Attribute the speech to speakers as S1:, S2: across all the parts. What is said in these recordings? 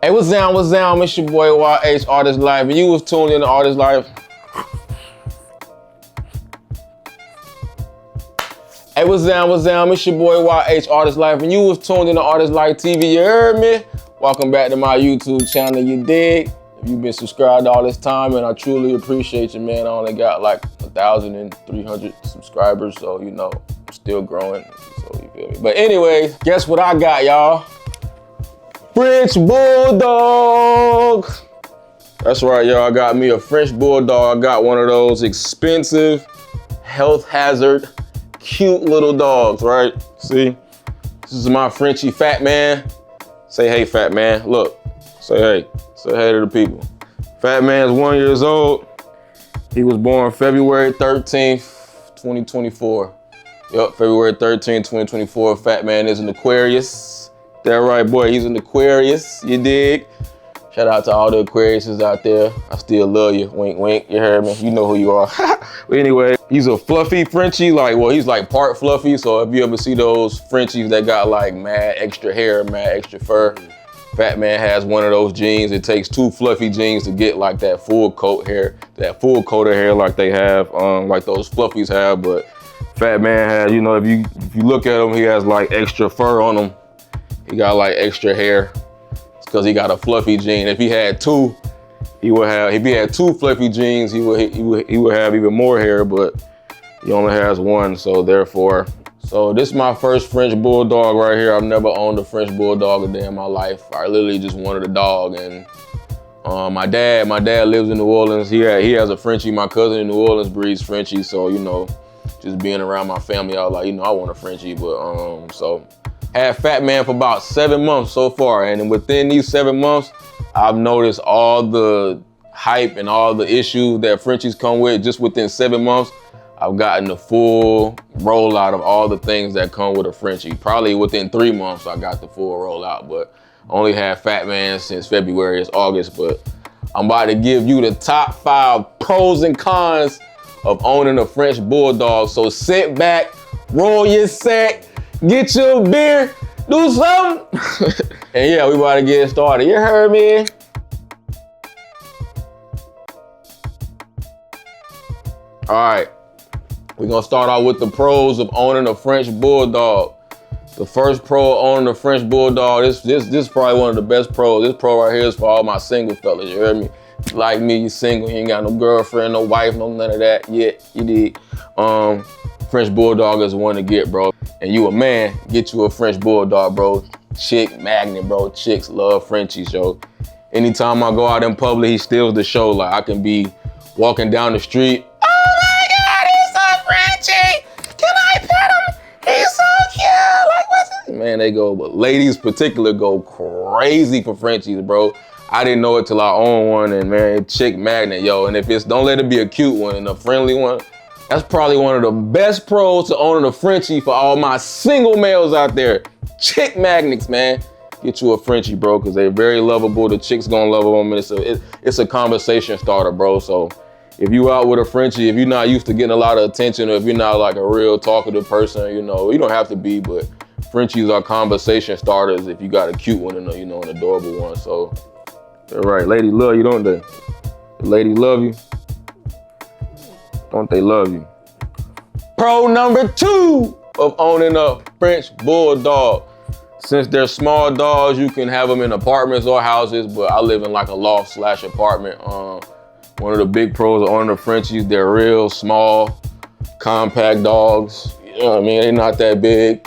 S1: Hey, what's down? It's your boy YH Artist Life, and you was tuned in to Artist Life. Hey, what's down? It's your boy YH Artist Life, and you was tuned in to Artist Life TV, you heard me? Welcome back to my YouTube channel, you dig? If you've been subscribed all this time, and I truly appreciate you, man. I only got like 1,300 subscribers, so you know, I'm still growing, so you feel me? But anyway, guess what I got, y'all? French Bulldog. That's right, y'all. I got me a French Bulldog. I got one of those expensive, health hazard, cute little dogs, right? See? This is my Frenchie Fat Man. Say hey, Fat Man. Look, say hey. Say hey to the people. Fat Man's 1 year old. He was born February 13th, 2024. Yup, February 13th, 2024. Fat Man is an Aquarius. That right, boy, he's an Aquarius, you dig? Shout out to all the Aquariuses out there. I still love you, wink, wink, you heard me? You know who you are. But anyway, he's a fluffy Frenchie, he's like part fluffy, so if you ever see those Frenchies that got like mad extra hair, mad extra fur, Fat Man has one of those genes. It takes two fluffy genes to get like that full coat hair, that full coat of hair like they have, like those fluffies have, but Fat Man has, you know, if you look at him, he has like extra fur on him. He got like extra hair. It's because he got a fluffy gene. If he had two, if he had two fluffy genes, he would have even more hair, but he only has one, so therefore. So this is my first French Bulldog right here. I've never owned a French Bulldog a day in my life. I literally just wanted a dog, and my dad lives in New Orleans. He has a Frenchie. My cousin in New Orleans breeds Frenchie, so you know, just being around my family, I was like, you know, I want a Frenchie, but so. Had Fat Man for about 7 months so far, and within these 7 months, I've noticed all the hype and all the issues that Frenchies come with. Just within 7 months, I've gotten the full rollout of all the things that come with a Frenchie. Probably within 3 months, I got the full rollout, but I only had Fat Man since February, it's August, but I'm about to give you the top 5 pros and cons of owning a French Bulldog. So sit back, roll your sack, get you a beer, do something. And yeah, we about to get started. You heard me? All right, we're gonna start out with the pros of owning a French Bulldog. The first pro of owning a French Bulldog, this is probably one of the best pros. This pro right here is for all my single fellas, you heard me? Like me, you single, you ain't got no girlfriend, no wife, no none of that yet, you dig? French Bulldog is one to get, bro. And you a man, get you a French Bulldog, bro. Chick magnet, bro. Chicks love Frenchies, yo. Anytime I go out in public, he steals the show. Like I can be walking down the street. Oh my God, he's a Frenchie. Can I pet him? He's so cute. Like what's it? Man, they go, but ladies particular go crazy for Frenchies, bro. I didn't know it till I own one, and man, chick magnet, yo. And if it's, don't let it be a cute one and a friendly one. That's probably one of the best pros to owning a Frenchie for all my single males out there. Chick magnets, man. Get you a Frenchie, bro, because they're very lovable. The chicks gonna love them, and it's a conversation starter, bro. So if you out with a Frenchie, if you're not used to getting a lot of attention, or if you're not like a real talkative person, you know, you don't have to be, but Frenchies are conversation starters if you got a cute one and, you know, an adorable one. So, all right, ladies love you, don't they? The ladies love you. Don't they love you? Pro number 2 of owning a French Bulldog. Since they're small dogs, you can have them in apartments or houses, but I live in like a loft/apartment. One of the big pros of owning a Frenchies, they're real small, compact dogs. You know what I mean? They're not that big.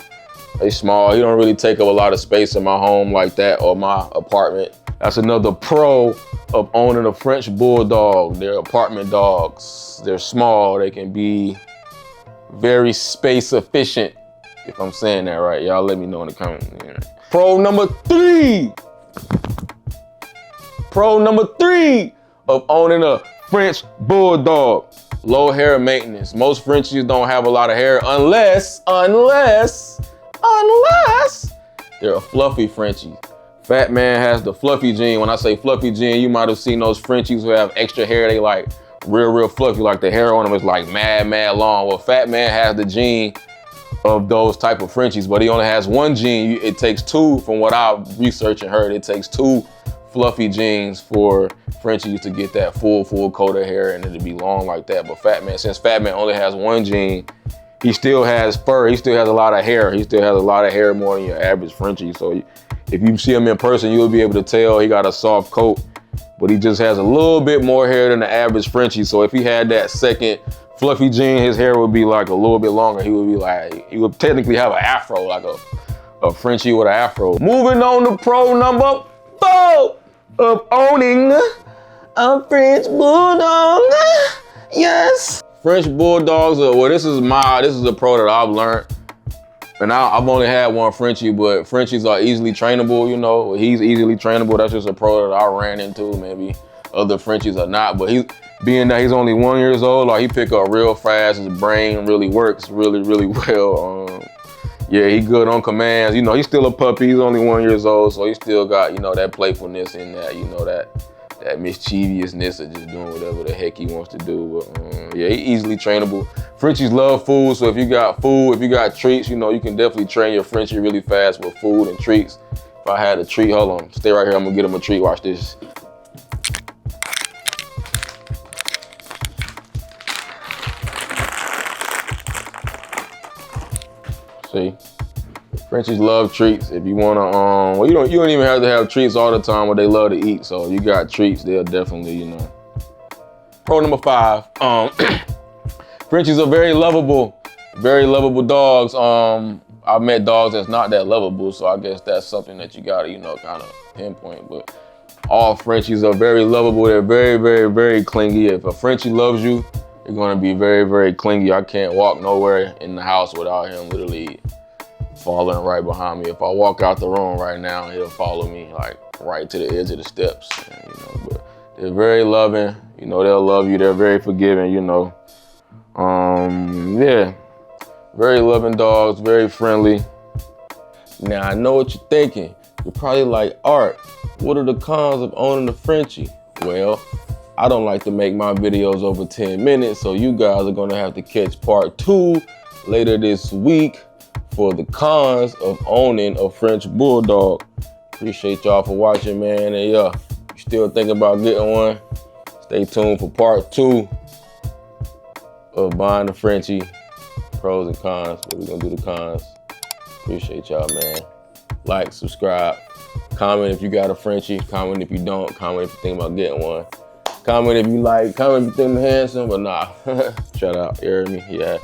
S1: They small. You don't really take up a lot of space in my home like that or my apartment. That's another pro of owning a French Bulldog. They're apartment dogs. They're small. They can be very space efficient, if I'm saying that right. Y'all let me know in the comments. Yeah. Pro number 3. Pro number 3 of owning a French Bulldog. Low hair maintenance. Most Frenchies don't have a lot of hair unless they're a fluffy Frenchie. Fat Man has the fluffy gene. When I say fluffy gene, you might have seen those Frenchies who have extra hair. They like real fluffy, like the hair on them is like mad long. Well, Fat Man has the gene of those type of Frenchies, but he only has one gene. It takes two, from what I've researched and heard, it takes two fluffy jeans for Frenchie used to get that full coat of hair and it'd be long like that. But Fat Man, since Fat Man only has one gene, he still has fur. He still has a lot of hair. He still has a lot of hair more than your average Frenchie. So if you see him in person, you'll be able to tell he got a soft coat, but he just has a little bit more hair than the average Frenchie. So if he had that second fluffy gene, his hair would be like a little bit longer. He would technically have an afro, like a Frenchie with an afro. Moving on to pro number 4 of owning a French Bulldog. Yes. French Bulldogs this is a pro that I've learned. And I've only had one Frenchie, but Frenchies are easily trainable, you know. He's easily trainable. That's just a pro that I ran into. Maybe other Frenchies are not, but being that he's only 1 year old, like he pick up real fast. His brain really works really well. Yeah, he good on commands. You know, he's still a puppy. He's only 1 year old, so he still got, you know, that playfulness and that, you know, that mischievousness of just doing whatever the heck he wants to do. But yeah, he easily trainable. Frenchies love food, so if you got food, if you got treats, you know, you can definitely train your Frenchie really fast with food and treats. If I had a treat, hold on, stay right here, I'm gonna get him a treat, watch this. See, Frenchies love treats. If you wanna, well, you don't even have to have treats all the time, but they love to eat. So if you got treats, they'll definitely, you know. Pro number 5, Frenchies are very lovable dogs. I've met dogs that's not that lovable, so I guess that's something that you gotta, you know, kind of pinpoint. But all Frenchies are very lovable. They're very clingy. If a Frenchie loves you, you're gonna be very clingy. I can't walk nowhere in the house without him literally following right behind me. If I walk out the room right now, he'll follow me like right to the edge of the steps. You know, but they're very loving. You know, they'll love you. They're very forgiving. You know, yeah, very loving dogs, very friendly. Now I know what you're thinking. You're probably like, Art, what are the cons of owning a Frenchie? Well, I don't like to make my videos over 10 minutes, so you guys are gonna have to catch part 2 later this week for the cons of owning a French Bulldog. Appreciate y'all for watching, man. And yeah, if you still thinking about getting one, stay tuned for part 2 of buying a Frenchie. Pros and cons, but we're gonna do the cons. Appreciate y'all, man. Like, subscribe, comment if you got a Frenchie, comment if you don't, comment if you think about getting one. Comment if you like, comment if you think I'm handsome, but nah, shut up, you heard me? Yeah.